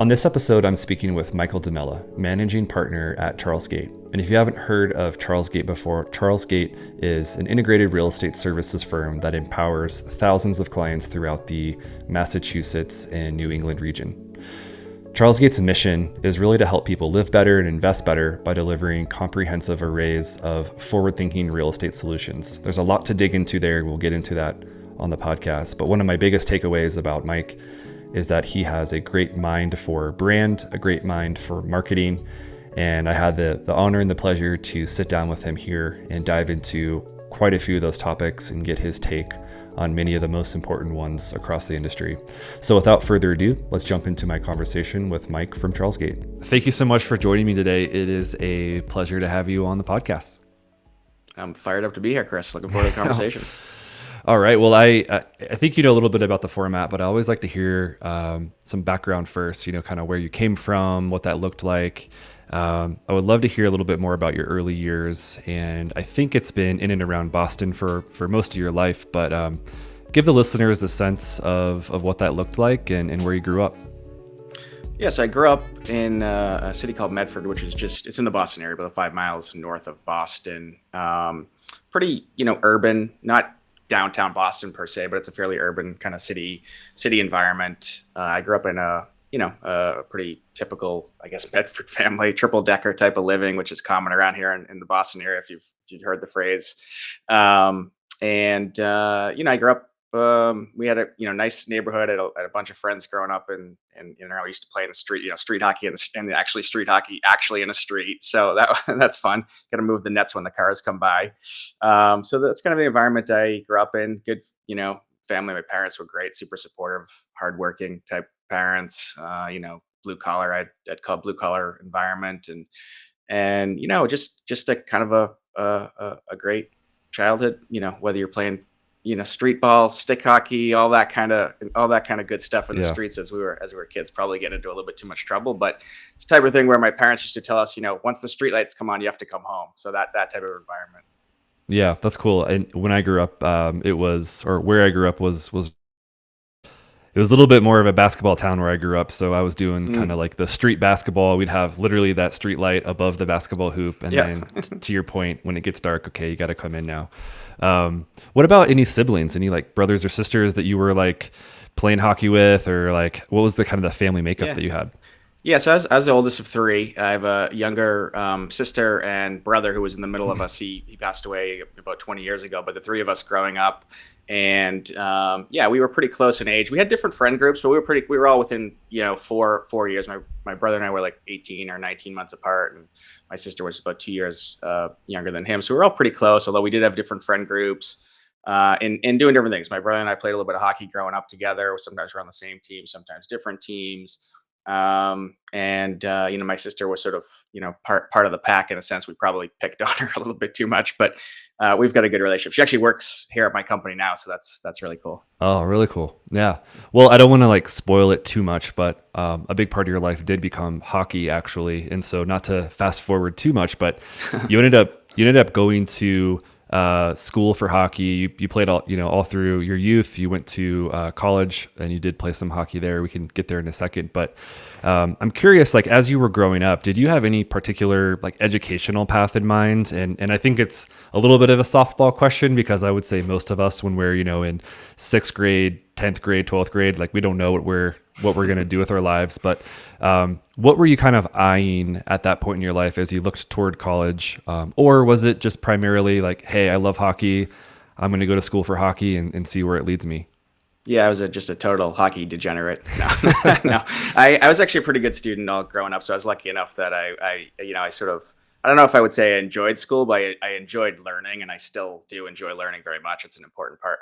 On this episode, I'm speaking with Michael DiMella, managing partner at CHARLESGATE. And if you haven't heard of CHARLESGATE before, CHARLESGATE is an integrated real estate services firm that empowers thousands of clients throughout the Massachusetts and New England region. CHARLESGATE's mission is really to help people live better and invest better by delivering comprehensive arrays of forward-thinking real estate solutions. There's a lot to dig into there. We'll get into that on the podcast. But one of my biggest takeaways about Mike is that he has a great mind for brand, a great mind for marketing. And I had the honor and the pleasure to sit down with him here and dive into quite a few of those topics and get his take on many of the most important ones across the industry. So without further ado, let's jump into my conversation with Mike from CHARLESGATE. Thank you so much for joining me today. It is a pleasure to have you on the podcast. I'm fired up to be here, Chris. Looking forward to the conversation. All right. Well, I think you know a little bit about the format, but I always like to hear some background first, kind of where you came from, what that looked like. I would love to hear a little bit more about your early years. And I think it's been in and around Boston for most of your life, but give the listeners a sense of what that looked like and where you grew up. Yes, I grew up in a city called Medford, which is it's in the Boston area, about 5 miles north of Boston. Pretty, urban, not downtown Boston per se, but it's a fairly urban kind of city environment. I grew up in a pretty typical, I guess, Medford family, triple decker type of living, which is common around here in the Boston area, if you've heard the phrase. I grew up. We had a nice neighborhood. I had a bunch of friends growing up, and I used to play in the street, street hockey and actually street hockey in a street. So that's fun. Got to move the nets when the cars come by. So that's kind of the environment I grew up in. Good, family. My parents were great, super supportive, hardworking type parents. Blue collar. I'd call blue collar environment, and just a kind of a great childhood. Whether you're playing street ball, stick hockey, all that kind of good stuff in the streets as we were kids, probably getting into a little bit too much trouble. But it's the type of thing where my parents used to tell us, once the street lights come on, you have to come home. So that type of environment. Yeah, that's cool. And when I grew up, where I grew up was it was a little bit more of a basketball town where I grew up. So I was doing kind of like the street basketball. We'd have literally that street light above the basketball hoop. And then to your point, when it gets dark, okay, you got to come in now. What about any siblings, any like brothers or sisters that you were like playing hockey with, or like what was the kind of the family makeup that you had? Yeah, so I was the oldest of three. I have a younger sister and brother who was in the middle of us. He passed away about 20 years ago, but the three of us growing up, and we were pretty close in age. We had different friend groups, but we were all within 4 years. My brother and I were like 18 or 19 months apart, and my sister was about 2 years younger than him. So we were all pretty close, although we did have different friend groups and doing different things. My brother and I played a little bit of hockey growing up together. Sometimes we're on the same team, sometimes different teams. My sister was sort of, part of the pack in a sense. We probably picked on her a little bit too much, but we've got a good relationship. She actually works here at my company now, so that's really cool. Oh, really cool. Yeah. Well, I don't want to like spoil it too much, but a big part of your life did become hockey actually. And so not to fast forward too much, but you ended up going to school for hockey. You played all through your youth. You went to college and you did play some hockey there. We can get there in a second, but I'm curious, like as you were growing up, did you have any particular like educational path in mind? And I think it's a little bit of a softball question because I would say most of us, when we're in 6th grade, 10th grade, 12th grade, like we don't know what we're going to do with our lives. But what were you kind of eyeing at that point in your life as you looked toward college? Or was it just primarily like, hey, I love hockey. I'm going to go to school for hockey and see where it leads me? Yeah, I was just a total hockey degenerate. No, I was actually a pretty good student all growing up. So I was lucky enough that I sort of, I don't know if I would say I enjoyed school, but I enjoyed learning, and I still do enjoy learning very much. It's an important part,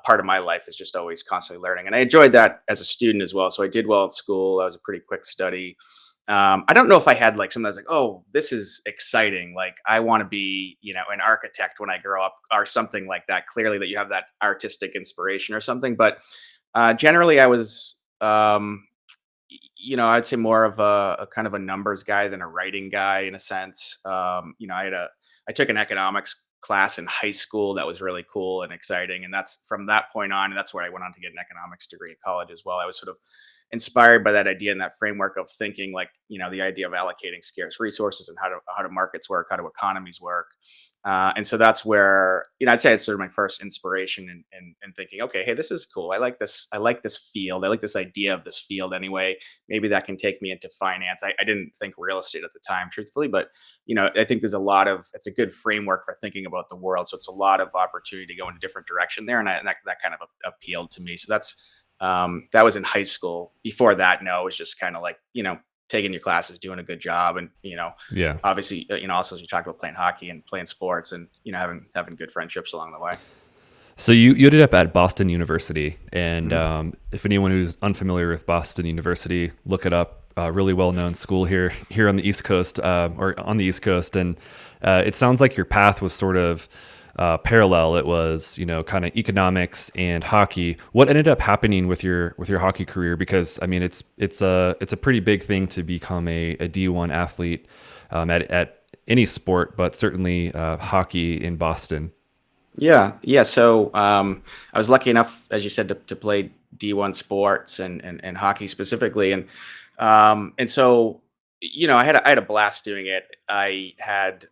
part of my life is just always constantly learning. And I enjoyed that as a student as well. So I did well at school. I was a pretty quick study. I don't know if I had like something that's like, oh, this is exciting. Like I want to be, an architect when I grow up or something like that. Clearly that you have that artistic inspiration or something. But generally I was, I'd say more of a kind of a numbers guy than a writing guy in a sense. I took an economics class in high school that was really cool and exciting. And that's from that point on, and that's where I went on to get an economics degree in college as well. I was sort of inspired by that idea and that framework of thinking, like, the idea of allocating scarce resources and how do markets work, how do economies work. And so that's where, I'd say it's sort of my first inspiration in thinking, okay, hey, this is cool. I like this. I like this field. I like this idea of this field anyway. Maybe that can take me into finance. I didn't think real estate at the time, truthfully, but I think it's a good framework for thinking about the world. So it's a lot of opportunity to go in a different direction there. And that kind of appealed to me. So that was in high school. Before that, no, it was just kind of like, taking your classes, doing a good job. And, Yeah. obviously, also as you talked about playing hockey and playing sports and, having good friendships along the way. So you ended up at Boston University, and if anyone who's unfamiliar with Boston University, look it up. Really well-known school here on the East Coast, or on the East Coast, and it sounds like your path was sort of parallel. It was kind of economics and hockey. What ended up happening with your hockey career? Because I mean, it's a pretty big thing to become a D1 athlete at any sport, but certainly hockey in Boston. Yeah. So I was lucky enough, as you said, to play D1 sports and hockey specifically, and so I had a blast doing it. I had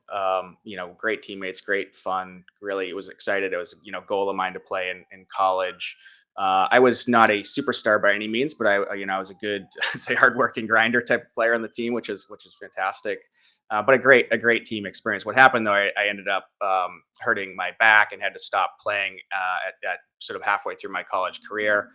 great teammates, great fun. Really, it was excited. It was goal of mine to play in college. I was not a superstar by any means, but I was a good, I'd say, hardworking grinder type of player on the team, which is fantastic. But a great team experience. What happened though, I ended up hurting my back and had to stop playing at sort of halfway through my college career.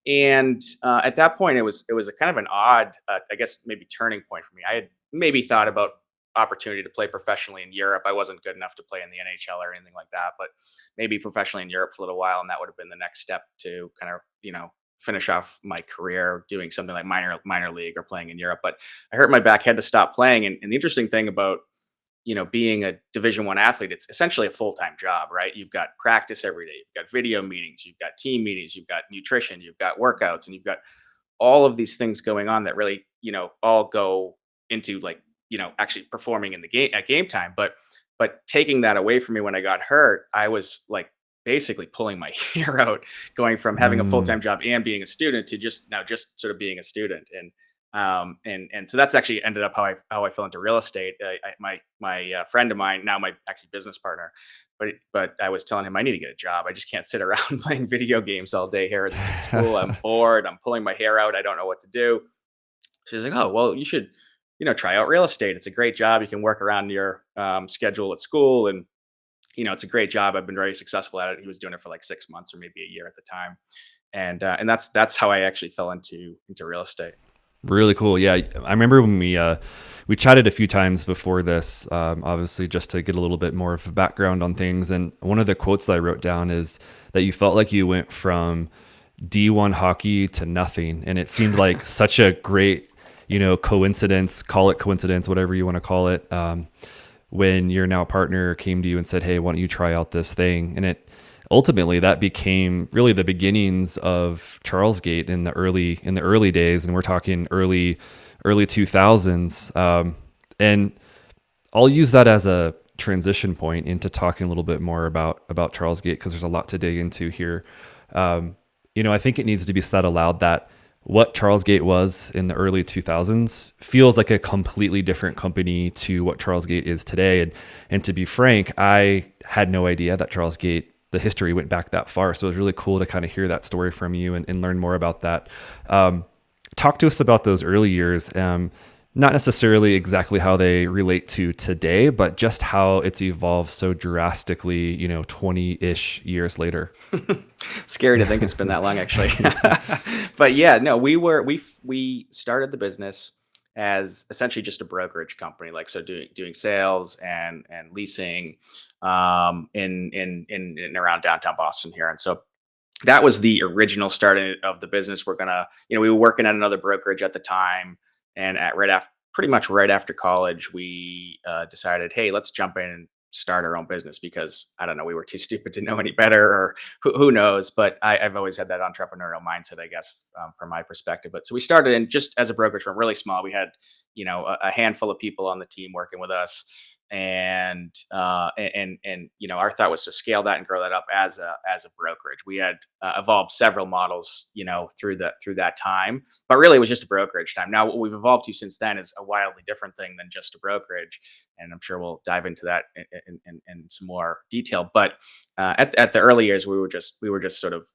And at that point, it was a kind of an odd, I guess maybe turning point for me. I had maybe thought about opportunity to play professionally in Europe. I wasn't good enough to play in the NHL or anything like that, but maybe professionally in Europe for a little while, and that would have been the next step to kind of finish off my career doing something like minor league or playing in Europe. But I hurt my back, had to stop playing, and the interesting thing about being a Division 1 athlete, it's essentially a full-time job, right? You've got practice every day, you've got video meetings, you've got team meetings, you've got nutrition, you've got workouts, and you've got all of these things going on that really, all go into, like, actually performing in the game at game time. But taking that away from me when I got hurt, I was like basically pulling my hair out, going from having a Mm, full-time job and being a student to just sort of being a student. And so that's actually ended up how I fell into real estate. My friend of mine, now my actually business partner, but I was telling him I need to get a job. I just can't sit around playing video games all day here in school. I'm bored. I'm pulling my hair out. I don't know what to do. She's like, oh, well, you should try out real estate. It's a great job. You can work around your schedule at school, and it's a great job. I've been very successful at it. He was doing it for like 6 months or maybe a year at the time, and that's how I actually fell into real estate. really cool. Yeah, I remember when we chatted a few times before this, obviously just to get a little bit more of a background on things. And one of the quotes that I wrote down is that you felt like you went from D1 hockey to nothing, and it seemed like such a great coincidence. Call it coincidence, whatever you want to call it. When your now partner came to you and said, "Hey, why don't you try out this thing?" And it ultimately that became really the beginnings of CHARLESGATE in the early days, and we're talking early 2000s. And I'll use that as a transition point into talking a little bit more about CHARLESGATE, because there's a lot to dig into here. I think it needs to be said aloud that what CHARLESGATE was in the early 2000s feels like a completely different company to what CHARLESGATE is today. And to be frank, I had no idea that CHARLESGATE, the history went back that far. So it was really cool to kind of hear that story from you and learn more about that. Talk to us about those early years. Not necessarily exactly how they relate to today, but just how it's evolved so drastically, 20-ish years later. Scary to think it's been that long, actually. But yeah, no, we started the business as essentially just a brokerage company, like, so doing sales and leasing in and around downtown Boston here. And so that was the original start of the business. We were working at another brokerage at the time, and pretty much right after college, we decided, hey, let's jump in and start our own business, because I don't know, we were too stupid to know any better, or who knows. But I've always had that entrepreneurial mindset, I guess, from my perspective. But so we started in just as a brokerage firm, really small. We had a handful of people on the team working with us, And our thought was to scale that and grow that up as a brokerage. We had evolved several models, through that time, but really it was just a brokerage time. Now what we've evolved to since then is a wildly different thing than just a brokerage, and I'm sure we'll dive into that in some more detail. But at the early years, we were just sort of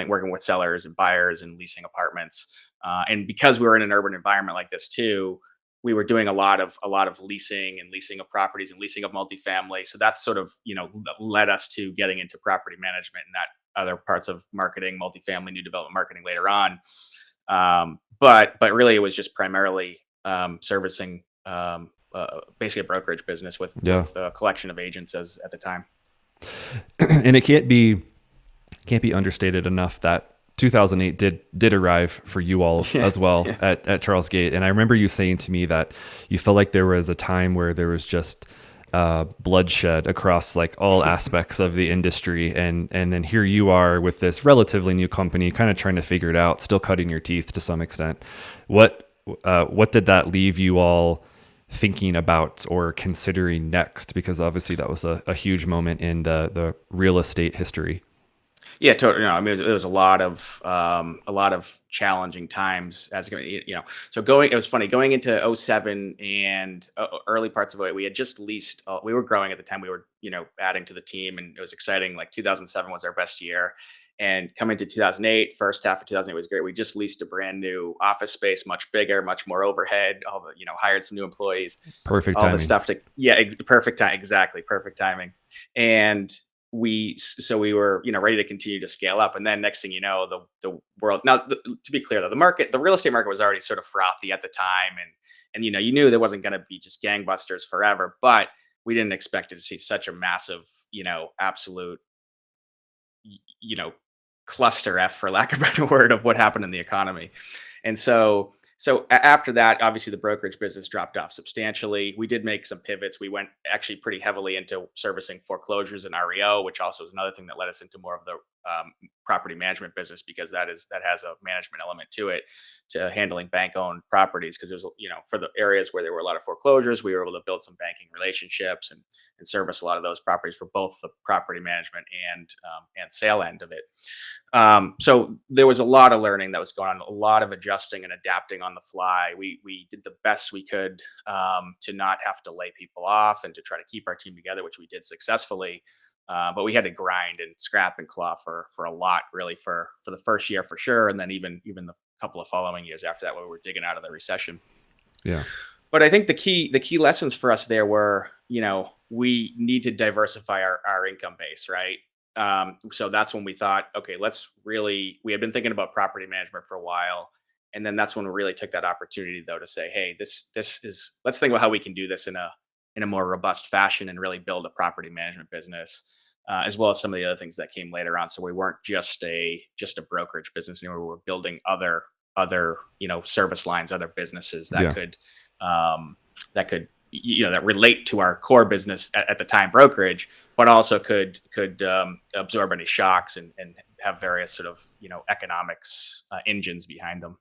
working with sellers and buyers and leasing apartments, and because we were in an urban environment like this too, we were doing a lot of leasing of properties and leasing of multifamily. So that's sort of led us to getting into property management and that other parts of marketing, multifamily, new development marketing later on. But really, it was just primarily servicing basically a brokerage business with Yeah. with a collection of agents as at the time. And it can't be understated enough that 2008 did arrive for you all as well Yeah. at Charles Gate. And I remember you saying to me that you felt like there was a time where there was just bloodshed across like all aspects of the industry, and then here you are with this relatively new company, kind of trying to figure it out, still cutting your teeth to some extent. What did that leave you all thinking about or considering next? Because obviously that was a huge moment in the real estate history. Yeah, totally. No, I mean, it was a lot of challenging times So it was funny going into '07 and early parts of it. We had just leased. We were growing at the time. We were, adding to the team, and it was exciting. Like 2007 was our best year, and coming to 2008, first half of 2008 was great. We just leased a brand new office space, much bigger, much more overhead. Hired some new employees, Perfect all the timing. stuff to yeah, perfect time, exactly perfect timing, and we were ready to continue to scale up. And then next thing you know, the world now, to be clear though, the real estate market was already sort of frothy at the time, and you knew there wasn't going to be just gangbusters forever, but we didn't expect to see such a massive, absolute, y- you know cluster F, for lack of a better word, of what happened in the economy. And after that, obviously the brokerage business dropped off substantially. We did make some pivots. We went actually pretty heavily into servicing foreclosures and REO, which also is another thing that led us into more of the property management business, because that has a management element to it, to handling bank owned properties. Because there's, for the areas where there were a lot of foreclosures, we were able to build some banking relationships and service a lot of those properties for both the property management and sale end of it. So there was a lot of learning that was going on, a lot of adjusting and adapting on the fly. We did the best we could to not have to lay people off and to try to keep our team together, which we did successfully. But we had to grind and scrap and claw for a lot, really, for the first year for sure, and then even the couple of following years after that, where we were digging out of the recession. Yeah. But I think the key lessons for us there were, we need to diversify our income base, right? So that's when we thought, okay, we had been thinking about property management for a while. And then that's when we really took that opportunity, though, to say, hey, let's think about how we can do this in a more robust fashion and really build a property management business, as well as some of the other things that came later on. So we weren't just a brokerage business anymore. We were building other service lines, other businesses that Yeah. that relate to our core business at the time, brokerage, but also could absorb any shocks and have various sort of economics engines behind them.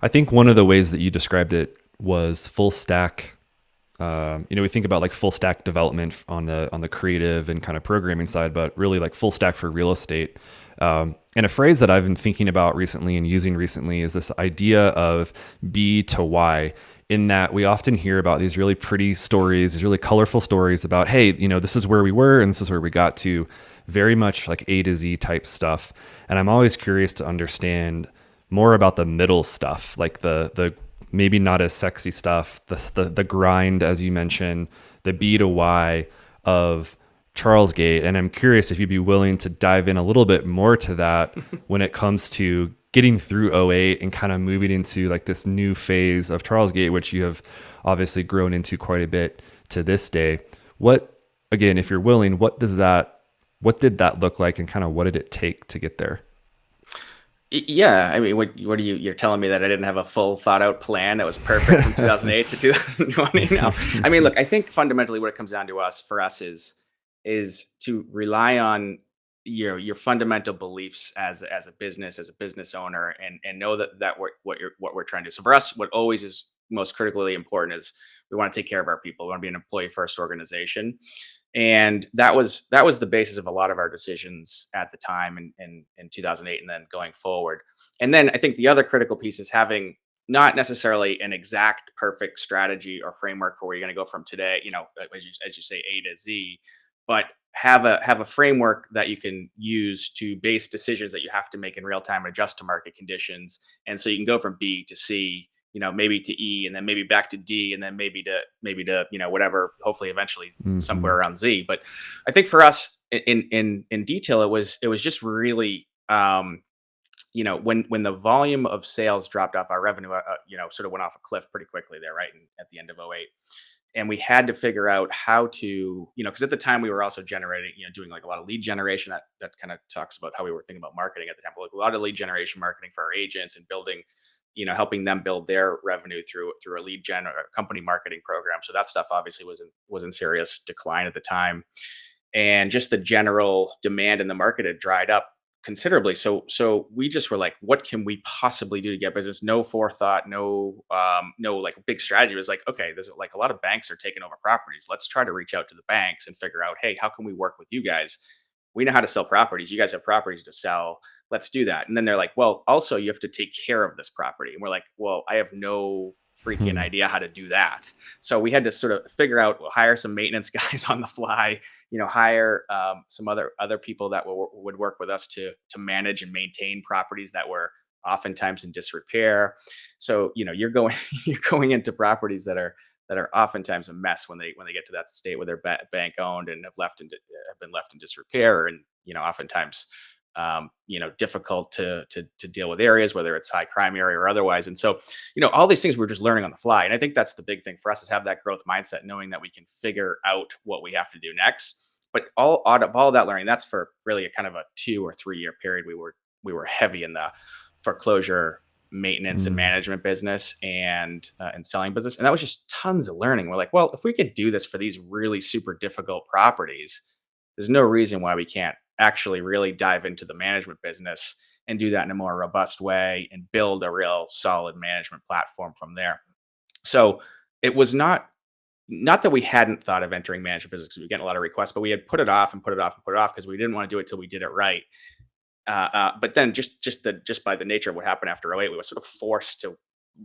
I think one of the ways that you described it was full stack. We think about like full stack development on the creative and kind of programming side, but really like full stack for real estate. And a phrase that I've been thinking about recently and using recently is this idea of B to Y, in that we often hear about these really pretty stories, these really colorful stories about, hey, this is where we were and this is where we got to, very much like A to Z type stuff. And I'm always curious to understand more about the middle stuff, like the maybe not as sexy stuff, the grind, as you mentioned, the B to Y of Charles Gate. And I'm curious if you'd be willing to dive in a little bit more to that when it comes to getting through '08 and kind of moving into like this new phase of Charles Gate, which you have obviously grown into quite a bit to this day. What, again, if you're willing, what did that look like, and kind of what did it take to get there? Yeah, I mean, what are you're telling me that I didn't have a full thought out plan that was perfect from 2008 to 2020? No, I mean, look, I think fundamentally what it comes down to for us is to rely on your fundamental beliefs as a business owner, and know that what we're trying to do. So for us, what always is most critically important is we want to take care of our people. We want to be an employee first organization. And that was the basis of a lot of our decisions at the time in 2008 and then going forward. And then I think the other critical piece is having not necessarily an exact perfect strategy or framework for where you're going to go from today, as you say, A to Z, but have a framework that you can use to base decisions that you have to make in real time and adjust to market conditions. And so you can go from B to C, maybe to E, and then maybe back to D, and then maybe to whatever, hopefully eventually Hmm. somewhere around Z. But I think for us in detail, it was just really when the volume of sales dropped off, our revenue sort of went off a cliff pretty quickly there, right, at the end of '08. And we had to figure out how to, because at the time we were also generating, doing like a lot of lead generation. That kind of talks about how we were thinking about marketing at the time, but like a lot of lead generation marketing for our agents and building, helping them build their revenue through a lead gen or a company marketing program. So that stuff obviously was in serious decline at the time, and just the general demand in the market had dried up considerably. So we just were like, what can we possibly do to get business? No forethought, no like big strategy. It was like, okay, there's like a lot of banks are taking over properties. Let's try to reach out to the banks and figure out, hey, how can we work with you guys? We know how to sell properties. You guys have properties to sell. Let's do that. And then they're like, well, also you have to take care of this property. And we're like, well, I have no freaking Hmm. idea how to do that. So we had to sort of figure out, well, hire some maintenance guys on the fly, hire some other people that would work with us to manage and maintain properties that were oftentimes in disrepair. So you're going you're going into properties that are oftentimes a mess when they get to that state where they're bank owned and have been left in disrepair, and oftentimes difficult to deal with areas, whether it's high crime area or otherwise. And so all these things we're just learning on the fly, and I think that's the big thing for us, is have that growth mindset, knowing that we can figure out what we have to do next. But all out of all that learning, that's for really a kind of a 2 or 3 year period. We were heavy in the foreclosure maintenance and Mm. management business and selling business, and that was just tons of learning. We're like, well, if we could do this for these really super difficult properties, there's no reason why we can't actually really dive into the management business and do that in a more robust way and build a real solid management platform from there. So it was not that we hadn't thought of entering management business, 'cause we were getting a lot of requests, but we had put it off and put it off and put it off because we didn't want to do it till we did it right. But then just by the nature of what happened after '08, we were sort of forced to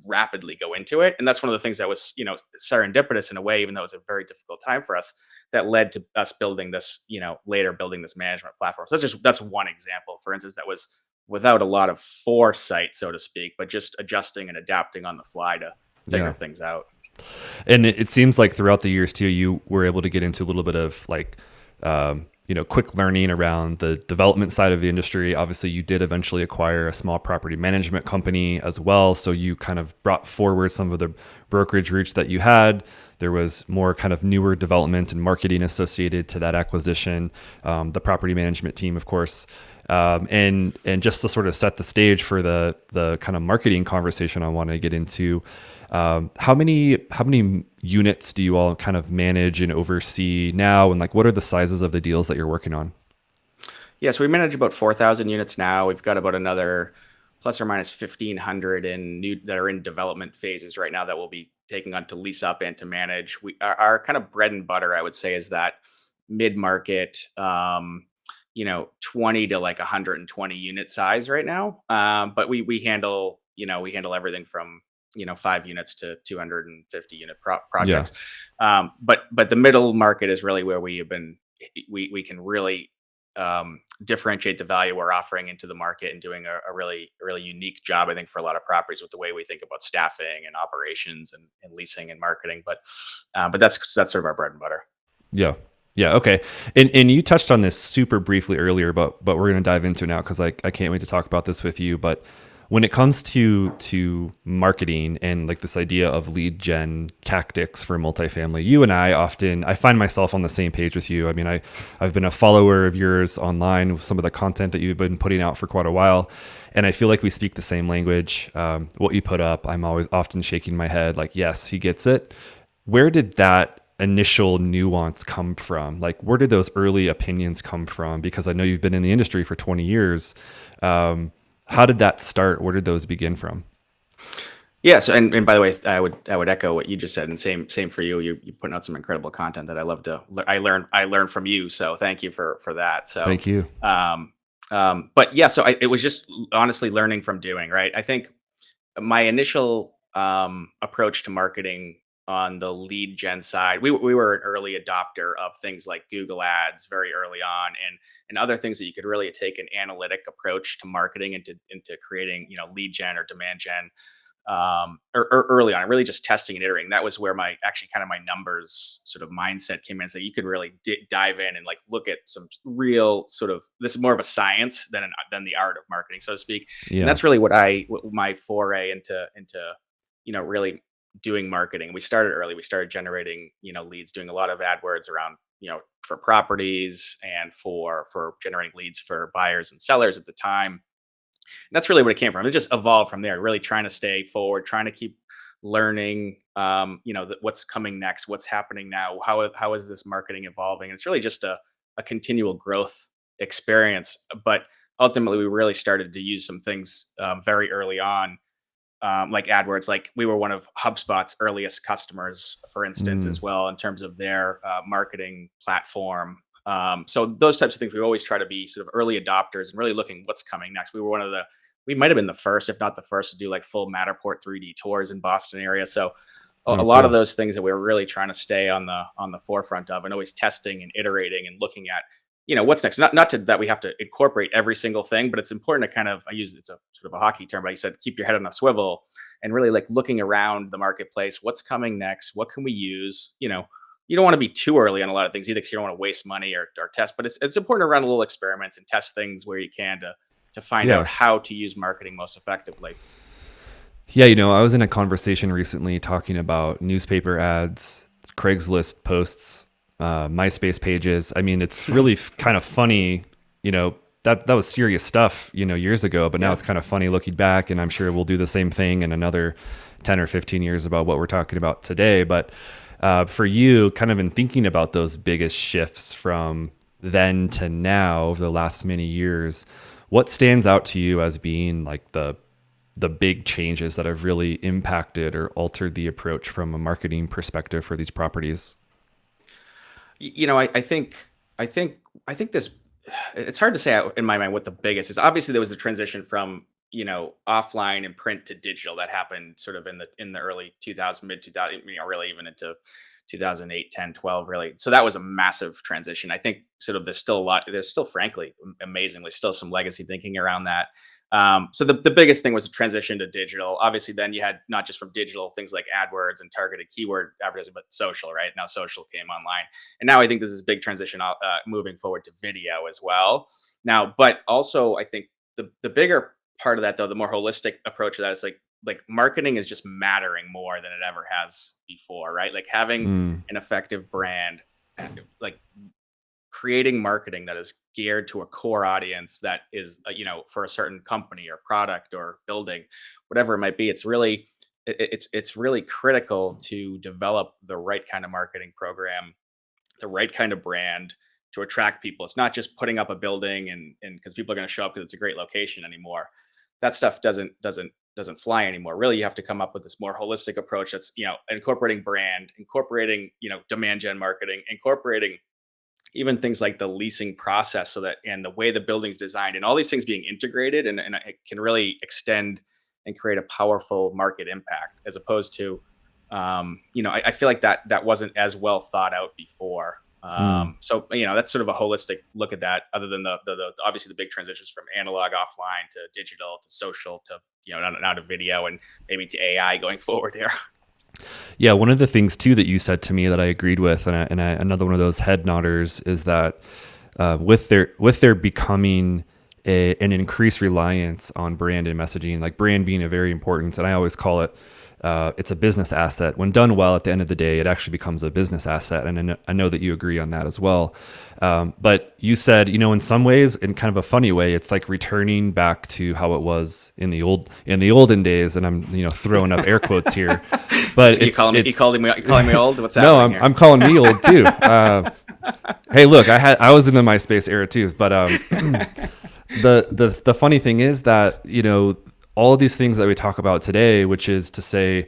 rapidly go into it. And that's one of the things that was, serendipitous in a way, even though it was a very difficult time for us, that led to us building this, later building this management platform. So that's one example, for instance, that was without a lot of foresight, so to speak, but just adjusting and adapting on the fly to figure Yeah. things out. And it seems like throughout the years too, you were able to get into a little bit of like, quick learning around the development side of the industry. Obviously, you did eventually acquire a small property management company as well. So you kind of brought forward some of the brokerage roots that you had. There was more kind of newer development and marketing associated to that acquisition. The property management team, of course. And just to sort of set the stage for the kind of marketing conversation I want to get into, how many units do you all kind of manage and oversee now, and like what are the sizes of the deals that you're working on? Yeah, so we manage about 4,000 units now. We've got about another plus or minus 1,500 in new that are in development phases right now that we'll be taking on to lease up and to manage. Our kind of bread and butter, I would say, is that mid market, 20 to like 120 unit size right now. But we handle everything from 5 units to 250 unit Yeah. projects. But the middle market is really where we can really differentiate the value we're offering into the market, and doing a really unique job, I think, for a lot of properties with the way we think about staffing and operations and leasing and marketing. But that's sort of our bread and butter. Yeah. Yeah. Okay. And you touched on this super briefly earlier, but we're going to dive into it now because I can't wait to talk about this with you. But when it comes to marketing and like this idea of lead gen tactics for multifamily, you and I find myself on the same page with you. I mean, I've been a follower of yours online with some of the content that you've been putting out for quite a while. And I feel like we speak the same language. What you put up, I'm always often shaking my head like, yes, he gets it. Where did that initial nuance come from? Like, where did those early opinions come from? Because I know you've been in the industry for 20 years. How did that start? Where did those begin from? Yeah. So, and by the way, I would echo what you just said, and same for you. You're putting out some incredible content that I love to. I learn from you. So thank you for that. So, Thank you. um, but yeah. So it was just honestly learning from doing. Right. I think my initial approach to marketing on the lead gen side, we were an early adopter of things like Google Ads very early on, and other things that you could really take an analytic approach to marketing into creating lead gen or demand gen or early on, really just testing and iterating. That was where my actually kind of my numbers sort of mindset came in. So you could really dive in and like look at some real sort of, this is more of a science than the art of marketing, so to speak. And Yeah. that's really my foray into really doing marketing. We started early. We started generating leads, doing a lot of AdWords around for properties and for generating leads for buyers and sellers at the time. That's really what it came from. It just evolved from there, really trying to stay forward, trying to keep learning, what's coming next, what's happening now, how is this marketing evolving? And it's really just a continual growth experience. But ultimately, we really started to use some things very early on, like AdWords. Like we were one of HubSpot's earliest customers, for instance, Mm. as well, in terms of their marketing platform. So those types of things, we always try to be sort of early adopters and really looking what's coming next. We might have been the first, if not the first, to do like full Matterport 3D tours in Boston area. So a Oh, lot of cool. those things that we were really trying to stay on the forefront of, and always testing and iterating and looking at what's next. That we have to incorporate every single thing, but it's important to kind of, it's a sort of a hockey term, but you said keep your head on a swivel and really like looking around the marketplace. What's coming next? What can we use? You don't want to be too early on a lot of things either, because you don't want to waste money or test. But it's important to run little experiments and test things where you can to find out Yeah. how to use marketing most effectively. Yeah, I was in a conversation recently talking about newspaper ads, Craigslist posts, MySpace pages. I mean, it's really kind of funny, that was serious stuff, years ago, but now Yeah. it's kind of funny looking back, and I'm sure we'll do the same thing in another 10 or 15 years about what we're talking about today. But for you, kind of in thinking about those biggest shifts from then to now over the last many years, what stands out to you as being like the big changes that have really impacted or altered the approach from a marketing perspective for these properties? I think this. It's hard to say in my mind what the biggest is. Obviously, there was a transition from offline and print to digital that happened sort of in the early 2000, mid 2000, really even into 2008, 10, 12, really. So that was a massive transition. I think sort of there's still frankly amazingly still some legacy thinking around that. So the biggest thing was the transition to digital. Obviously, then you had not just from digital things like AdWords and targeted keyword advertising, but social. Right now, social came online, and now I think this is a big transition moving forward to video as well. Now, but also I think the bigger part of that, though, the more holistic approach to that is like marketing is just mattering more than it ever has before, right? Like having Mm, an effective brand, like creating marketing that is geared to a core audience that is for a certain company or product or building, whatever it might be. It's really critical to develop the right kind of marketing program, the right kind of brand to attract people. It's not just putting up a building and because people are going to show up because it's a great location anymore. That stuff doesn't fly anymore. Really, you have to come up with this more holistic approach that's incorporating brand, incorporating demand gen marketing, incorporating even things like the leasing process, so that and the way the building's designed, and all these things being integrated, and it can really extend and create a powerful market impact, as opposed to I feel like that wasn't as well thought out before. mm. So that's sort of a holistic look at that, other than the obviously the big transitions from analog offline to digital to social to now to video and maybe to AI going forward here. Yeah, one of the things too that you said to me that I agreed with, another one of those head nodders, is that with there becoming an increased reliance on brand and messaging, like brand being a very important, and I always call it, it's a business asset. When done well, at the end of the day, it actually becomes a business asset, and I know that you agree on that as well. But you said, in some ways, in kind of a funny way, it's like returning back to how it was in the olden days, and I'm throwing up air quotes here, but So you calling me old? What's no, happening here? I'm calling me old too. Hey, look, I was in the MySpace era too, but the funny thing is that all of these things that we talk about today, which is to say,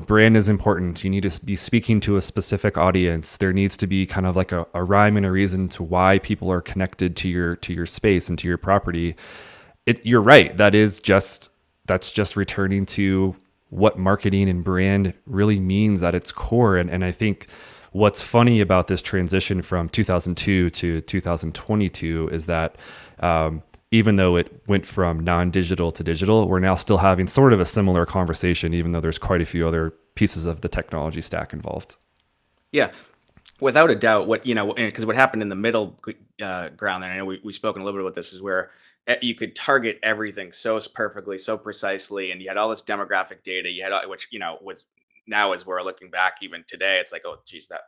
brand is important. You need to be speaking to a specific audience. There needs to be kind of like a rhyme and a reason to why people are connected to your space and to your property. You're right. That's just returning to what marketing and brand really means at its core. And I think what's funny about this transition from 2002 to 2022 is that even though it went from non-digital to digital, we're now still having sort of a similar conversation, even though there's quite a few other pieces of the technology stack involved. Yeah, without a doubt. Because what happened in the middle ground there, I know we've spoken a little bit about this, is where you could target everything so perfectly, so precisely, and you had all this demographic data. You had which was now, as we're looking back even today, it's like, oh geez, that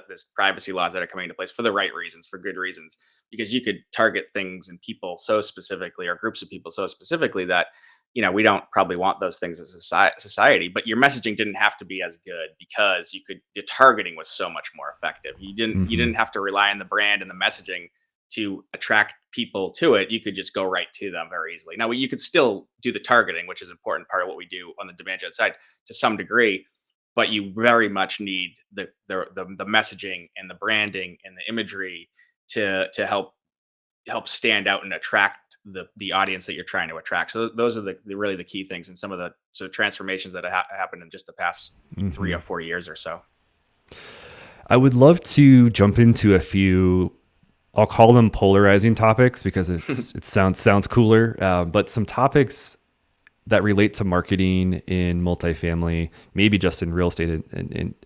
there's privacy laws that are coming into place for the right reasons, for good reasons, because you could target things and people so specifically, or groups of people so specifically, that we don't probably want those things as a society. But your messaging didn't have to be as good, because the targeting was so much more effective. You didn't have to rely on the brand and the messaging to attract people to it. You could just go right to them very easily. Now, you could still do the targeting, which is an important part of what we do on the demand gen side to some degree, but you very much need the messaging and the branding and the imagery to help stand out and attract the audience that you're trying to attract. So those are really the key things, and some of the sort of transformations that have happened in just the past 3 or 4 years or so. I would love to jump into a few, I'll call them polarizing topics, because it sounds cooler, but some topics that relate to marketing in multifamily, maybe just in real estate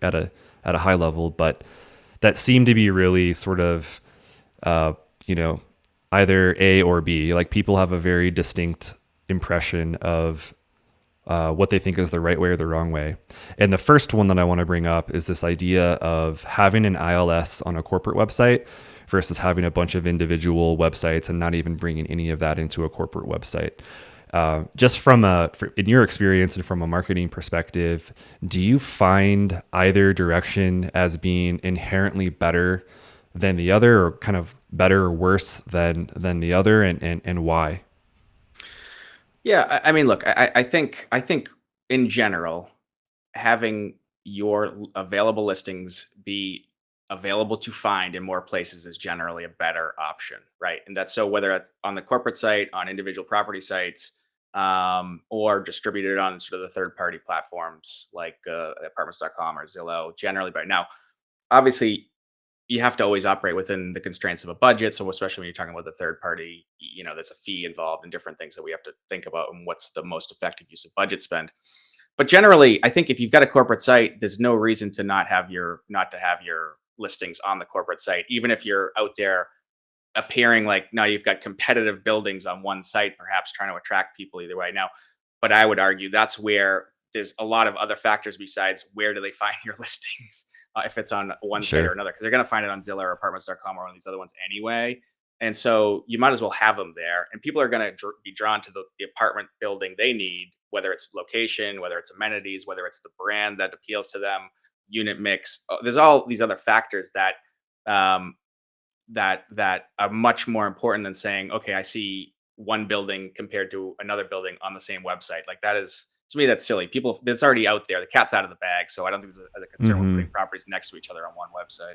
at a high level, but that seem to be really sort of, either A or B. Like, people have a very distinct impression of what they think is the right way or the wrong way. And the first one that I want to bring up is this idea of having an ILS on a corporate website versus having a bunch of individual websites and not even bringing any of that into a corporate website. Just in your experience and from a marketing perspective, do you find either direction as being inherently better than the other, or kind of better or worse than the other, and why? Yeah, I mean, look, I think in general, having your available listings be available to find in more places is generally a better option, right? And that's so whether it's on the corporate site, on individual property sites, or distributed on sort of the third party platforms like apartments.com or Zillow, generally. But now, obviously, you have to always operate within the constraints of a budget. So especially when you're talking about the third party, there's a fee involved and different things that we have to think about, and what's the most effective use of budget spend. But generally, I think if you've got a corporate site, there's no reason to not have your listings on the corporate site, even if you're out there appearing like now you've got competitive buildings on one site, perhaps trying to attract people either way. Now, but I would argue that's where there's a lot of other factors besides where do they find your listings, if it's on one site or Sure. another, because they're going to find it on Zillow or apartments.com or one of these other ones anyway. And so you might as well have them there, and people are going to be drawn to the apartment building they need, whether it's location, whether it's amenities, whether it's the brand that appeals to them, unit mix. There's all these other factors that um, that are much more important than saying, okay, I see one building compared to another building on the same website. Like, that is, to me, that's silly. People, that's already out there. The cat's out of the bag. So I don't think there's a concern with putting properties next to each other on one website.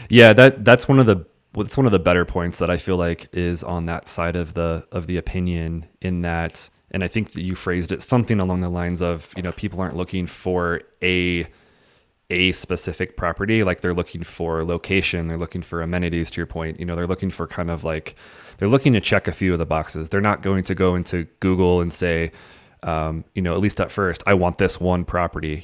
Yeah, that's one of the better points that I feel like is on that side of the opinion, in that, and I think that you phrased it something along the lines of, people aren't looking for a specific property. Like, they're looking for location, they're looking for amenities, to your point. They're looking for kind of like, they're looking to check a few of the boxes. They're not going to go into Google and say, at least at first, I want this one property.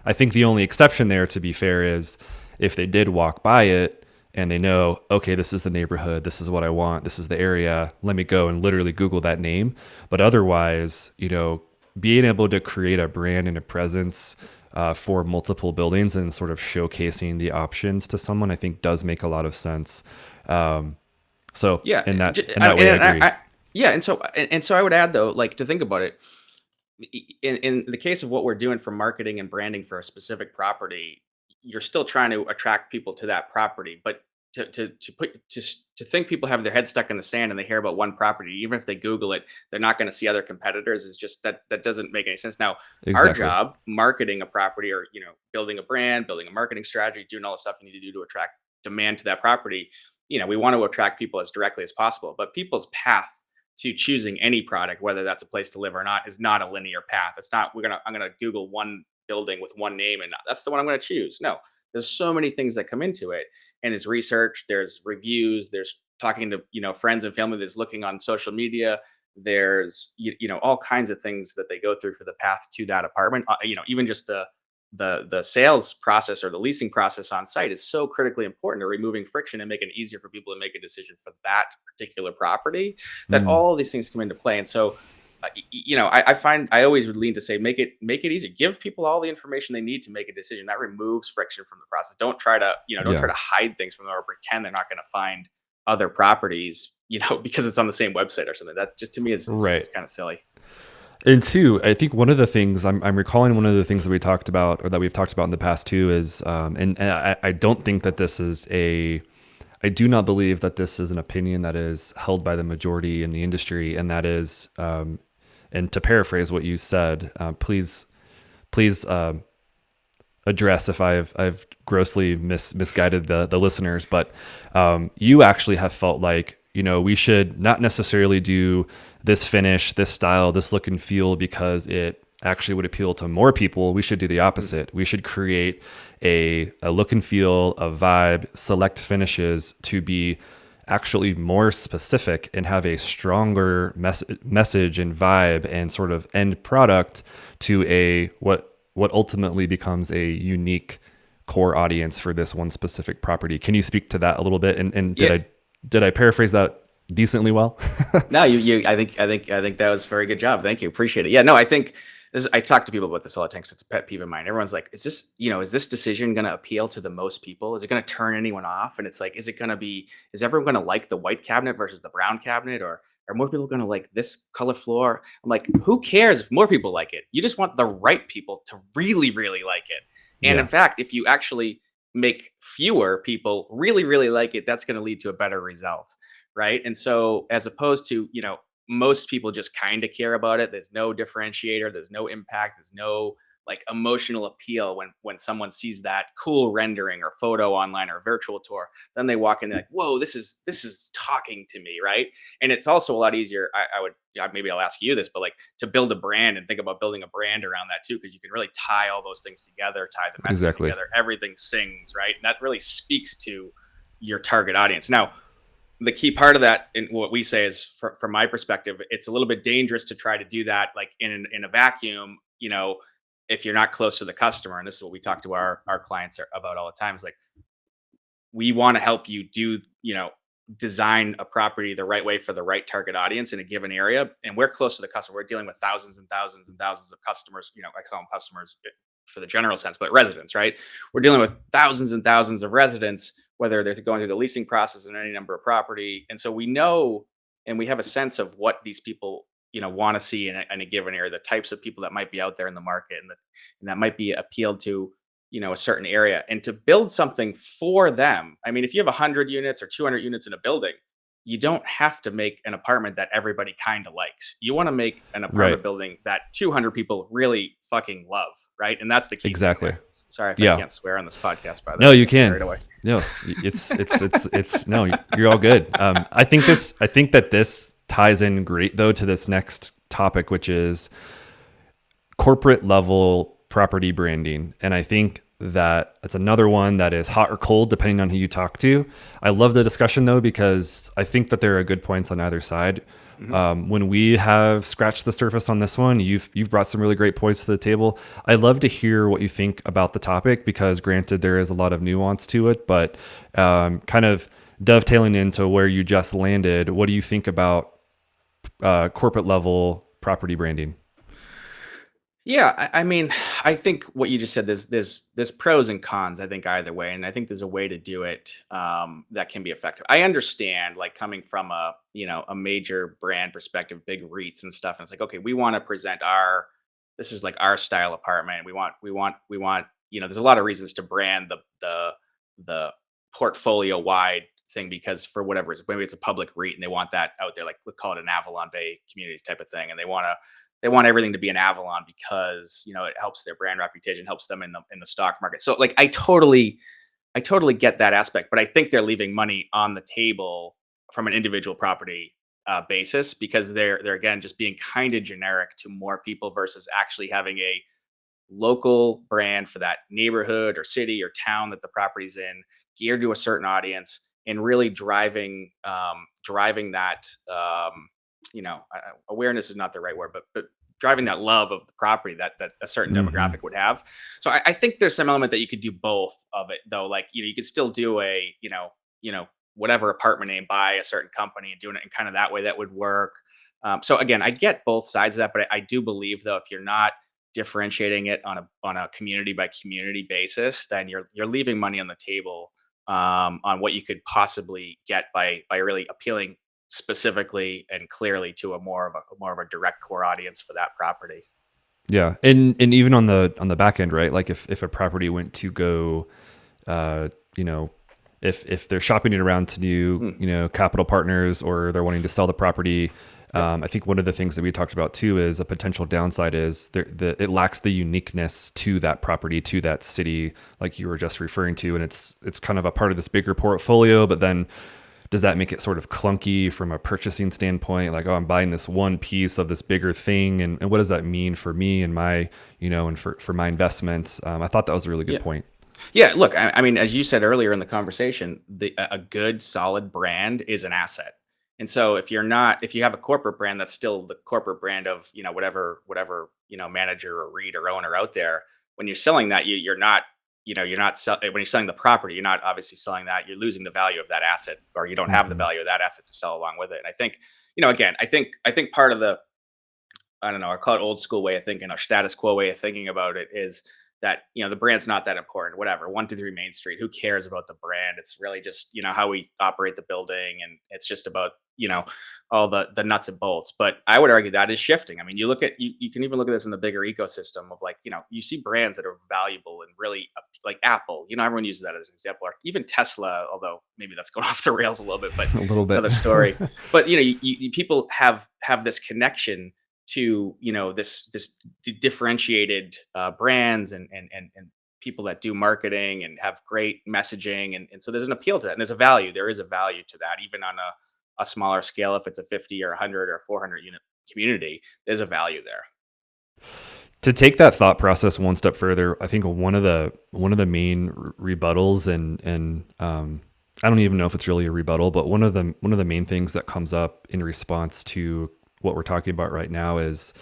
I think the only exception there, to be fair, is if they did walk by it and they know, okay, this is the neighborhood, this is what I want, this is the area, let me go and literally Google that name. But otherwise, being able to create a brand and a presence for multiple buildings and sort of showcasing the options to someone, I think does make a lot of sense. So Yeah, in that way, I agree. yeah, and so I would add, though, like, to think about it, in the case of what we're doing for marketing and branding for a specific property, you're still trying to attract people to that property, but to think people have their head stuck in the sand and they hear about one property, even if they Google it, they're not going to see other competitors. Is just that doesn't make any sense. Now, our Exactly. job, marketing a property, or building a brand, building a marketing strategy, doing all the stuff you need to do to attract demand to that property. We want to attract people as directly as possible, but people's path to choosing any product, whether that's a place to live or not, is not a linear path. It's not I'm gonna Google one building with one name and that's the one I'm gonna choose. No, there's so many things that come into it, and it's research. There's reviews. There's talking to friends and family. There's looking on social media. There's all kinds of things that they go through for the path to that apartment. Even just the sales process or the leasing process on site is so critically important to removing friction and making it easier for people to make a decision for that particular property, that Mm, all of these things come into play. And so I find I always would lean to say make it easy, give people all the information they need to make a decision. That removes friction from the process. Don't try to don't try yeah. to hide things from them or pretend they're not going to find other properties because it's on the same website or something. That just to me is Right. kind of silly. And two, I think one of the things I'm recalling, one of the things that we talked about, or that we've talked about in the past too, is, and I don't think that this is I do not believe that this is an opinion that is held by the majority in the industry, and that is, and to paraphrase what you said, please address if I've grossly misguided the listeners, but you actually have felt like we should not necessarily do this finish, this style, this look and feel because it actually would appeal to more people. We should do the Mm. opposite. We should create a look and feel, a vibe, select finishes to be actually more specific and have a stronger message and vibe and sort of end product to a what ultimately becomes a unique core audience for this one specific property. Can you speak to that a little bit? And Yeah. did I paraphrase that decently well? No, I think that was a very good job. Thank you. Appreciate it. Yeah, no, I think I talk to people about this all the time 'cause it's a pet peeve of mine. Everyone's like, is this decision going to appeal to the most people? Is it going to turn anyone off? And it's like, is everyone going to like the white cabinet versus the brown cabinet? Or are more people going to like this color floor? I'm like, who cares if more people like it? You just want the right people to really, really like it. And in Yeah. fact, if you actually make fewer people really, really like it, that's going to lead to a better result, right? And so as opposed to, most people just kind of care about it. There's no differentiator, there's no impact, there's no like emotional appeal when someone sees that cool rendering or photo online or virtual tour. Then they walk in and like, whoa, this is talking to me, right? And it's also a lot easier. I would maybe I'll ask you this, but like to build a brand and think about building a brand around that too, because you can really tie all those things together, tie the messaging Exactly. together, everything sings, right? And that really speaks to your target audience. Now, the key part of that, and what we say is, from my perspective, it's a little bit dangerous to try to do that like in a vacuum. If you're not close to the customer, and this is what we talk to our clients about all the time, is like, we want to help you design a property the right way for the right target audience in a given area, and we're close to the customer. We're dealing with thousands and thousands and thousands of customers. I call them customers for the general sense, but residents, right? We're dealing with thousands and thousands of residents, whether they're going through the leasing process in any number of property. And so we know, and we have a sense of what these people want to see in a given area, the types of people that might be out there in the market, and that might be appealed to a certain area. And to build something for them, I mean, if you have 100 units or 200 units in a building, you don't have to make an apartment that everybody kind of likes. You want to make an Right. apartment building that 200 people really fucking love, right? And that's the key thing Exactly. there. Sorry if I Yeah. can't swear on this podcast, by the No, way. I you get carried can. away. No, it's no, you're all good. I think that this ties in great though to this next topic, which is corporate level property branding. And I think that it's another one that is hot or cold depending on who you talk to. I love the discussion though, because I think that there are good points on either side. Mhm. When we have scratched the surface on this one, you've brought some really great points to the table. I'd love to hear what you think about the topic, because granted there is a lot of nuance to it, but kind of dovetailing into where you just landed, what do you think about corporate level property branding? Yeah, I mean, I think what you just said, there's pros and cons, I think, either way, and I think there's a way to do it that can be effective. I understand, like, coming from a major brand perspective, big REITs and stuff, and it's like, okay, we want to present this is like our style apartment. We want. There's a lot of reasons to brand the portfolio wide thing because for whatever reason, maybe it's a public REIT and they want that out there, like let's call it an Avalon Bay Communities type of thing, and they want everything to be an Avalon because it helps their brand reputation, helps them in the stock market. So like I totally get that aspect, but I think they're leaving money on the table from an individual property basis because they're again just being kind of generic to more people versus actually having a local brand for that neighborhood or city or town that the property's in, geared to a certain audience, and really driving that. Awareness is not the right word, but driving that love of the property that a certain Hmm. demographic would have. So I think there's some element that you could do both of it though. Like you could still do a whatever apartment name by a certain company and doing it in kind of that way that would work. So again, I get both sides of that, but I do believe though if you're not differentiating it on a community by community basis, then you're leaving money on the table on what you could possibly get by really appealing specifically and clearly to a more of a direct core audience for that property. Yeah, and even on the back end, right? Like if a property went to go, uh, you know, if they're shopping it around to new, Hmm. capital partners or they're wanting to sell the property, Yep. I think one of the things that we talked about too is a potential downside is it lacks the uniqueness to that property, to that city, like you were just referring to, and it's kind of a part of this bigger portfolio, but then does that make it sort of clunky from a purchasing standpoint? Like, oh, I'm buying this one piece of this bigger thing. And what does that mean for me and my, and for my investments? I thought that was a really good Yeah. point. Yeah. Look, I mean, as you said earlier in the conversation, a good solid brand is an asset. And so if you have a corporate brand that's still the corporate brand of whatever manager or REIT or owner out there, when you're selling that, you're not when you're selling the property, you're not obviously selling that. You're losing the value of that asset, or you don't have the Hmm. value of that asset to sell along with it. And I think, again, I think part of the I don't know, I call it old school way of thinking or status quo way of thinking about it is that, the brand's not that important, whatever. 123 Main Street, who cares about the brand? It's really just, how we operate the building and it's just about, all the nuts and bolts. But I would argue that is shifting. I mean, you can even look at this in the bigger ecosystem of like, you see brands that are valuable and really like Apple, everyone uses that as an example, or even Tesla, although maybe that's going off the rails a little bit, but A little bit. another story. But people have this connection to this differentiated brands and people that do marketing and have great messaging and so there's an appeal to that and there is a value to that even on a smaller scale if it's a 50 or 100 or 400 unit community there's a value there. To take that thought process one step further, I think one of the main rebuttals and I don't even know if it's really a rebuttal, but one of the main things that comes up in response to what we're talking about right now is,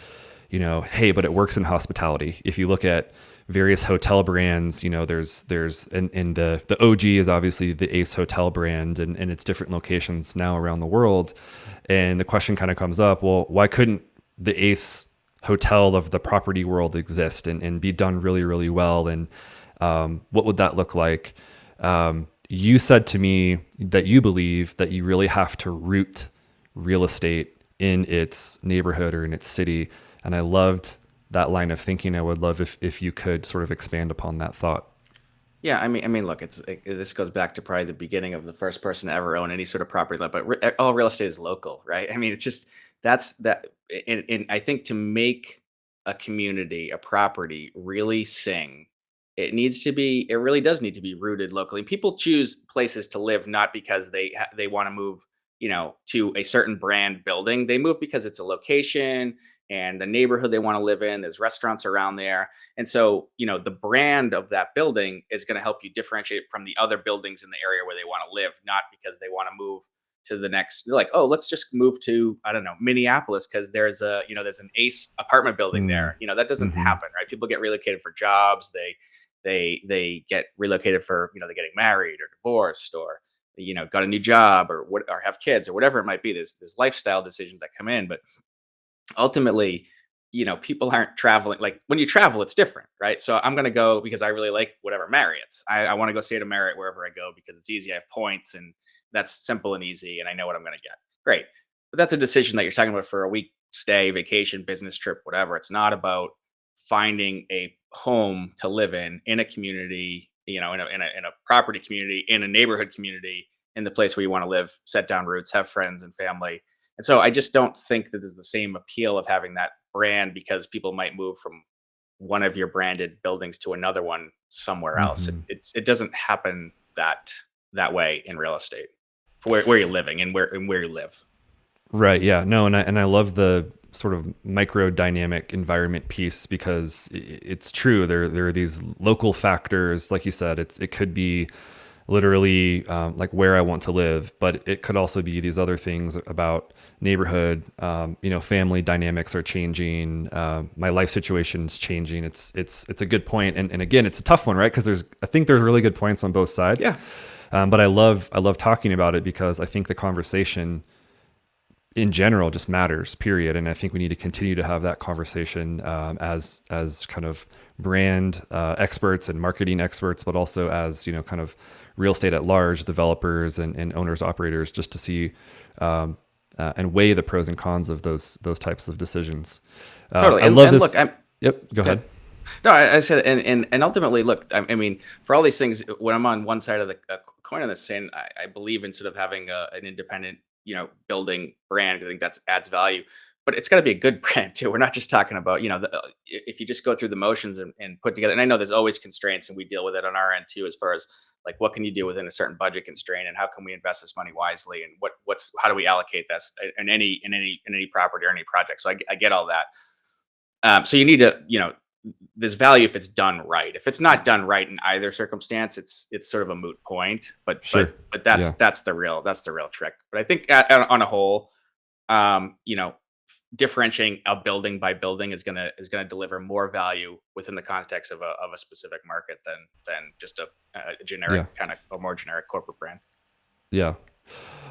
hey, but it works in hospitality. If you look at various hotel brands, and the OG is obviously the Ace Hotel brand and it's different locations now around the world. And the question kind of comes up, well, why couldn't the Ace hotel of the property world exist and be done really, really well? And what would that look like? You said to me that you believe that you really have to root real estate in its neighborhood or in its city. And I loved that line of thinking. I would love if you could sort of expand upon that thought. Yeah, I mean, look, this goes back to probably the beginning of the first person to ever own any sort of property, but all real estate is local, right? I mean, it's just that's that, and I think to make a community, a property really sing, it really does need to be rooted locally. People choose places to live not because they want to move, to a certain brand building. They move because it's a location and the neighborhood they want to live in. There's restaurants around there and so, the brand of that building is going to help you differentiate from the other buildings in the area where they want to live, not because they want to move to the next, like, oh, let's just move to, I don't know, Minneapolis because there's an Ace apartment building Mm. there. That doesn't Hmm. happen, right? People get relocated for jobs. They get relocated for, they're getting married or divorced or, got a new job or have kids or whatever it might be. There's lifestyle decisions that come in, but ultimately, people aren't traveling. Like when you travel, it's different, right? So I'm going to go because I really like whatever Marriott's. I want to go stay at a Marriott wherever I go because it's easy. I have points and that's simple and easy and I know what I'm going to get. Great. But that's a decision that you're talking about for a week stay, vacation, business trip, whatever. It's not about finding a home to live in a community in a property community, in a neighborhood community, in the place where you want to live, set down roots, have friends and family. And so I just don't think that there's the same appeal of having that brand, because people might move from one of your branded buildings to another one somewhere else. Hmm. It doesn't happen that way in real estate, for where you're living and where you live. Right. Yeah. No. And I love the sort of micro dynamic environment piece, because it's true. There are these local factors, like you said. It could be literally like where I want to live, but it could also be these other things about neighborhood. Family dynamics are changing. My life situation's changing. It's a good point, and again, it's a tough one, right? Because I think there's really good points on both sides. Yeah. But I love talking about it, because I think the conversation in general just matters, period. And I think we need to continue to have that conversation as kind of brand experts and marketing experts, but also as, kind of real estate at large, developers and owners, operators, just to see and weigh the pros and cons of those types of decisions. Totally. I love this. Look, Yep. Go ahead. no, I said, and ultimately, look, I mean, for all these things, when I'm on one side of the coin on this, saying I believe in sort of having an independent, building brand, 'cause I think that adds value, but it's got to be a good brand too. We're not just talking about, if you just go through the motions and put together, and I know there's always constraints, and we deal with it on our end too, as far as like, what can you do within a certain budget constraint, and how can we invest this money wisely, and how do we allocate this in any property or any project. So I get all that. So you need to, there's value if it's done right. If it's not done right in either circumstance, it's sort of a moot point. But Sure. but Yeah. that's the real trick. But I think on a whole, differentiating a building by building is gonna deliver more value within the context of a specific market than just a generic kind of a more generic corporate brand. Yeah.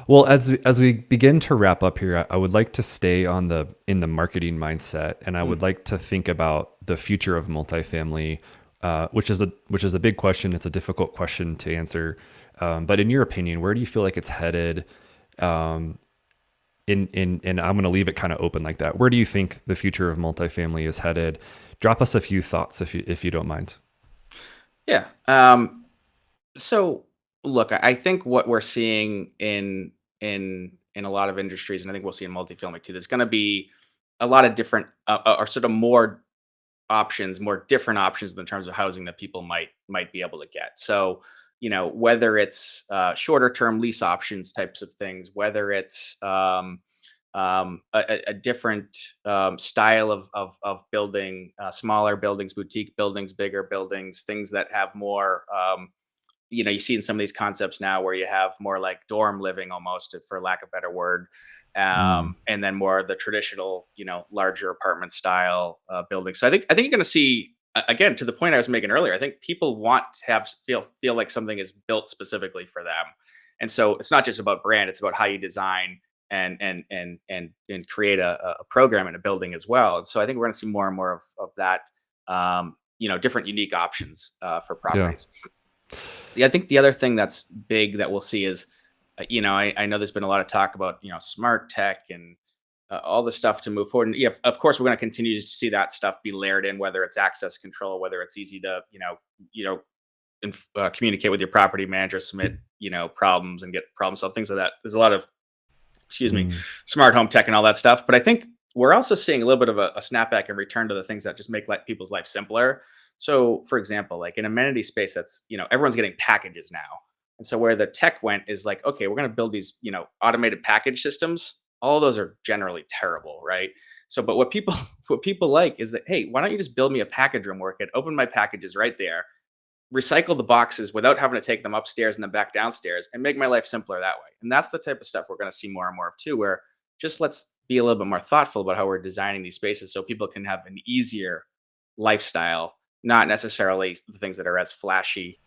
Well, as we begin to wrap up here, I would like to stay in the marketing mindset, and I would like to think about the future of multifamily, which is a big question. It's a difficult question to answer, but in your opinion, where do you feel like it's headed? And I'm going to leave it kind of open like that. Where do you think the future of multifamily is headed? Drop us a few thoughts if you don't mind. Yeah. So look, I think what we're seeing in a lot of industries, and I think we'll see in multifamily too, there's going to be a lot of different or sort of more different options in terms of housing that people might be able to get. So, whether it's shorter term lease options types of things, whether it's a different style of building, smaller buildings, boutique buildings, bigger buildings, things that have more. You see in some of these concepts now where you have more like dorm living, almost, for lack of a better word, and then more of the traditional, larger apartment style building. So I think you're going to see, again, to the point I was making earlier. I think people want to feel like something is built specifically for them, and so it's not just about brand; it's about how you design and create a program in a building as well. And so I think we're going to see more and more of that, different unique options for properties. Yeah, I think the other thing that's big that we'll see is, I know there's been a lot of talk about, smart tech and all the stuff to move forward. And yeah, of course, we're going to continue to see that stuff be layered in, whether it's access control, whether it's easy to, communicate with your property manager, submit, problems and get problem solved, things like that. There's a lot of, smart home tech and all that stuff. But I think we're also seeing a little bit of a snapback and return to the things that just make people's life simpler. So, for example, like in amenity space, that's, everyone's getting packages now. And so where the tech went is like, okay, we're going to build these, automated package systems. All of those are generally terrible, right? So, but what people like is that, hey, why don't you just build me a package room where I could open my packages right there, recycle the boxes without having to take them upstairs and then back downstairs, and make my life simpler that way. And that's the type of stuff we're going to see more and more of too, where just let's be a little bit more thoughtful about how we're designing these spaces so people can have an easier lifestyle, not necessarily the things that are as flashy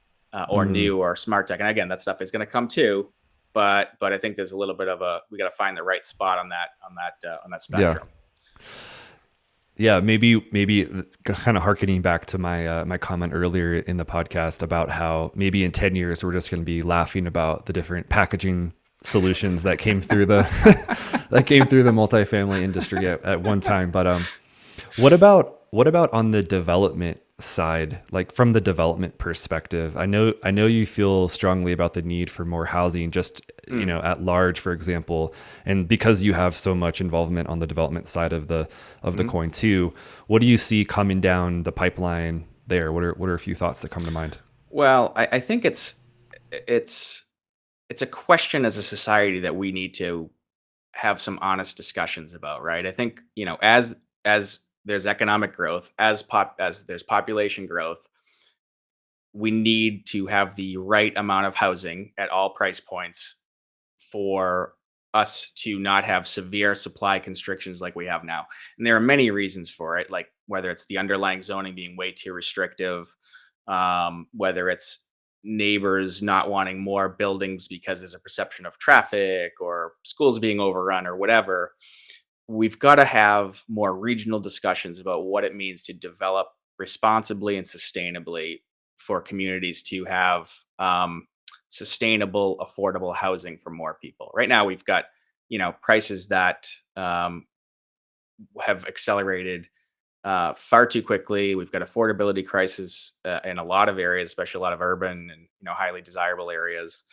or new or smart tech. And again, that stuff is going to come too, but I think there's a little bit of we got to find the right spot on that spectrum. Yeah, maybe kind of harkening back to my comment earlier in the podcast about how maybe in 10 years we're just going to be laughing about the different packaging solutions that came through the multifamily industry at one time. But what about on the development side, like from the development perspective? I know you feel strongly about the need for more housing, just at large, for example, and because you have so much involvement on the development side of the coin too. What do you see coming down the pipeline there? What are a few thoughts that come to mind? Well, I think it's a question as a society that we need to have some honest discussions about, right? I think, as there's economic growth, as there's population growth, we need to have the right amount of housing at all price points for us to not have severe supply constrictions like we have now. And there are many reasons for it, like whether it's the underlying zoning being way too restrictive, whether it's neighbors not wanting more buildings because there's a perception of traffic or schools being overrun or whatever. We've got to have more regional discussions about what it means to develop responsibly and sustainably for communities to have sustainable, affordable housing for more people. Right now, we've got prices that have accelerated far too quickly. We've got affordability crisis in a lot of areas, especially a lot of urban and highly desirable areas.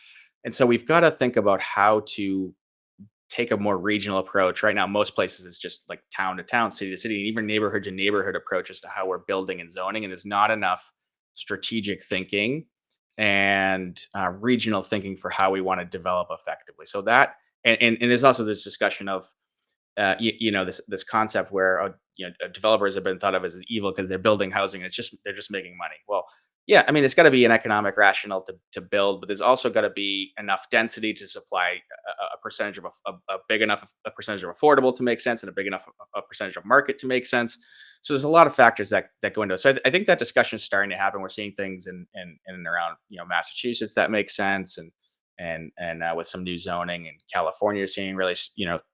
And so we've got to think about how to take a more regional approach. Right now, most places it's just like town to town, city to city, and even neighborhood to neighborhood approaches to how we're building and zoning. And there's not enough strategic thinking and regional thinking for how we want to develop effectively. So that, and there's also this discussion of this concept where developers have been thought of as evil because they're building housing and they're just making money. Well, yeah, I mean, there's got to be an economic rationale to build, but there's also got to be enough density to supply a percentage of a big enough a percentage of affordable to make sense, and a big enough a percentage of market to make sense. So there's a lot of factors that go into it. So I think that discussion is starting to happen. We're seeing things in and around Massachusetts that make sense, and with some new zoning in California, you're seeing really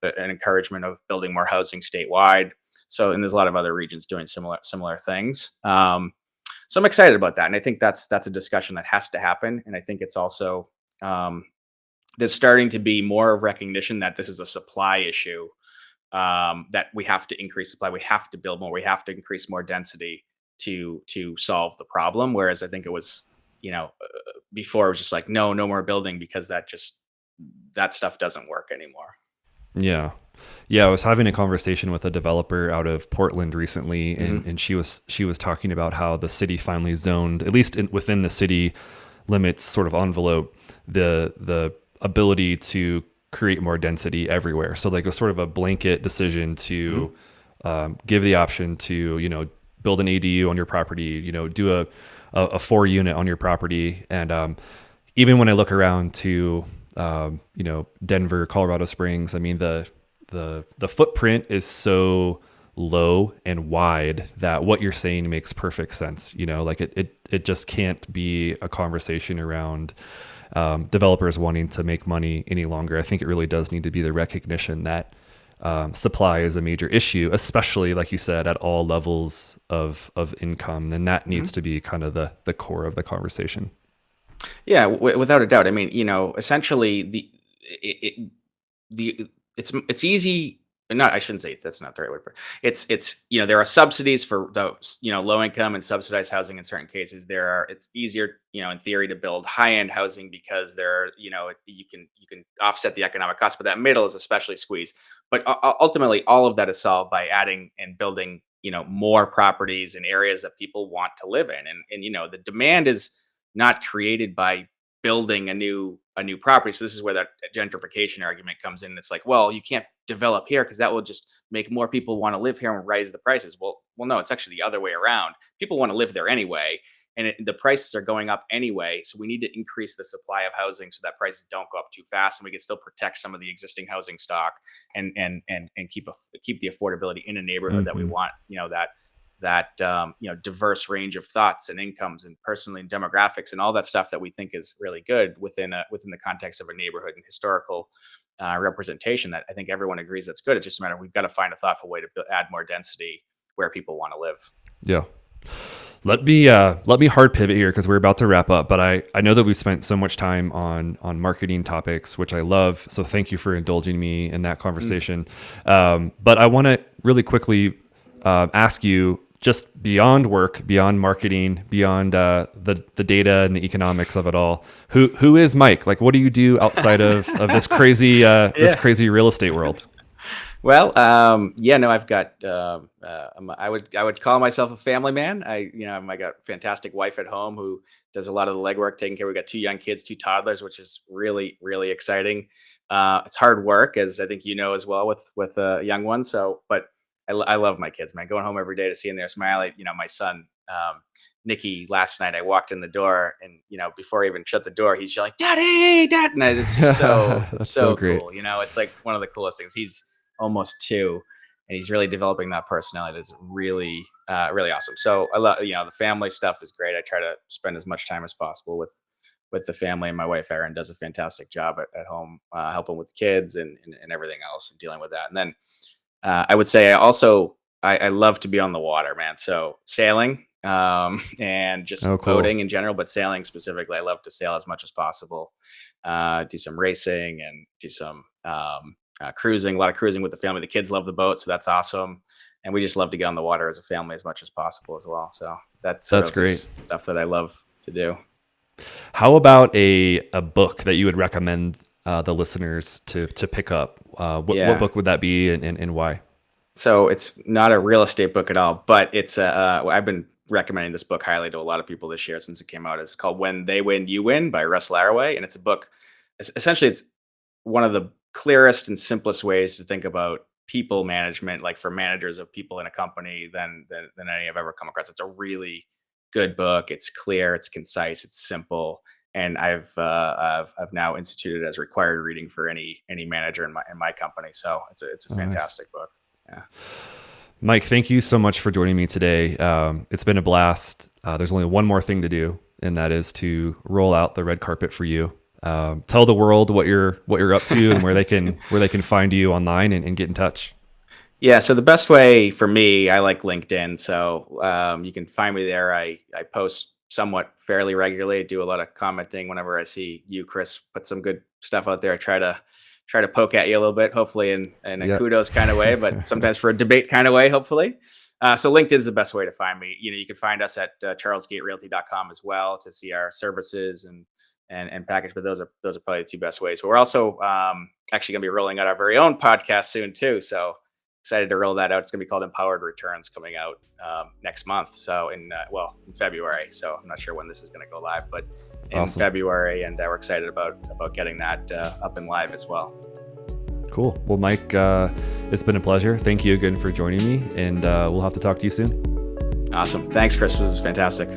an encouragement of building more housing statewide. So, and there's a lot of other regions doing similar things. So I'm excited about that, and I think that's a discussion that has to happen. And I think it's also there's starting to be more of recognition that this is a supply issue, that we have to increase supply, we have to build more, we have to increase more density to solve the problem. Whereas I think it was before it was just like no more building, because that stuff doesn't work anymore. Yeah. I was having a conversation with a developer out of Portland recently, and she was talking about how the city finally zoned, at least within the city limits sort of envelope, the ability to create more density everywhere. So like a sort of a blanket decision to give the option to build an ADU on your property, do a 4-unit on your property. And even when I look around to Denver, Colorado Springs, I mean the footprint is so low and wide that what you're saying makes perfect sense. Like it just can't be a conversation around developers wanting to make money any longer. I think it really does need to be the recognition that supply is a major issue, especially like you said, at all levels of income. And that needs to be kind of the core of the conversation. Yeah, without a doubt. I mean, essentially it's easy. Not, I shouldn't say that's not the right word. But it's there are subsidies for those low income and subsidized housing in certain cases. It's easier in theory to build high end housing because you can offset the economic cost, but that middle is especially squeezed. But ultimately, all of that is solved by adding and building more properties in areas that people want to live in, and the demand is not created by building a new property. So this is where that gentrification argument comes in. It's like, well, you can't develop here because that will just make more people want to live here and raise the prices. Well, no, it's actually the other way around. People want to live there anyway, and the prices are going up anyway. So we need to increase the supply of housing so that prices don't go up too fast, and we can still protect some of the existing housing stock and keep the affordability in a neighborhood that we want. That diverse range of thoughts and incomes and personally and demographics and all that stuff that we think is really good within the context of a neighborhood and historical representation that I think everyone agrees that's good. It's just a matter we've got to find a thoughtful way to add more density where people want to live. Yeah. Let me hard pivot here because we're about to wrap up, but I know that we've spent so much time on marketing topics, which I love. So thank you for indulging me in that conversation. But I want to really quickly ask you, just beyond work, beyond marketing, beyond the data and the economics of it all. Who is Mike? Like, what do you do outside of this crazy this crazy real estate world? Well, no, I've got, I would call myself a family man. I got a fantastic wife at home who does a lot of the legwork, taking care. We got 2 young kids, 2 toddlers, which is really, really exciting. It's hard work, as I think you know as well, with a young one. So, but I love my kids, man. Going home every day to seeing their smile. My son, Nikki, last night I walked in the door, and before I even shut the door, he's yelling, "Daddy, Dad!" And it's just so That's so great. cool. It's like one of the coolest things. He's almost 2, and he's really developing that personality. That's really, really awesome. So I love, the family stuff is great. I try to spend as much time as possible with the family, and my wife Erin does a fantastic job at home, helping with the kids and everything else, and dealing with that. And then I would say I love to be on the water, man. So sailing, and just Oh, cool. boating in general, but sailing specifically, I love to sail as much as possible. Do some racing and do some cruising, a lot of cruising with the family. The kids love the boat, so that's awesome. And we just love to get on the water as a family as much as possible as well. So that's great stuff that I love to do. How about a book that you would recommend the listeners to pick up? What book would that be, and why? So it's not a real estate book at all, but it's I've been recommending this book highly to a lot of people this year since it came out. It's called When They Win, You Win by Russ Laraway. And it's a book, essentially it's one of the clearest and simplest ways to think about people management, like for managers of people in a company, than any I've ever come across. It's a really good book. It's clear, it's concise, it's simple. And I've now instituted as required reading for any manager in my company. So it's a fantastic book. Yeah. Mike, thank you so much for joining me today. It's been a blast. There's only one more thing to do, and that is to roll out the red carpet for you. Tell the world what you're up to and where they can find you online and get in touch. Yeah. So the best way for me, I like LinkedIn. So you can find me there. I post somewhat fairly regularly, do a lot of commenting whenever I see you, Chris, put some good stuff out there. I try to poke at you a little bit, hopefully in a kudos kind of way, but sometimes for a debate kind of way, hopefully. So LinkedIn is the best way to find me. You can find us at charlesgaterealty.com as well to see our services and package, but those are probably the 2 best ways. But we're also actually going to be rolling out our very own podcast soon too. So excited to roll that out. It's going to be called Empowered Returns, coming out next month. So in February. So I'm not sure when this is going to go live, but in February, and we're excited about getting that up and live as well. Cool. Well, Mike, it's been a pleasure. Thank you again for joining me, and we'll have to talk to you soon. Awesome. Thanks, Chris. This was fantastic.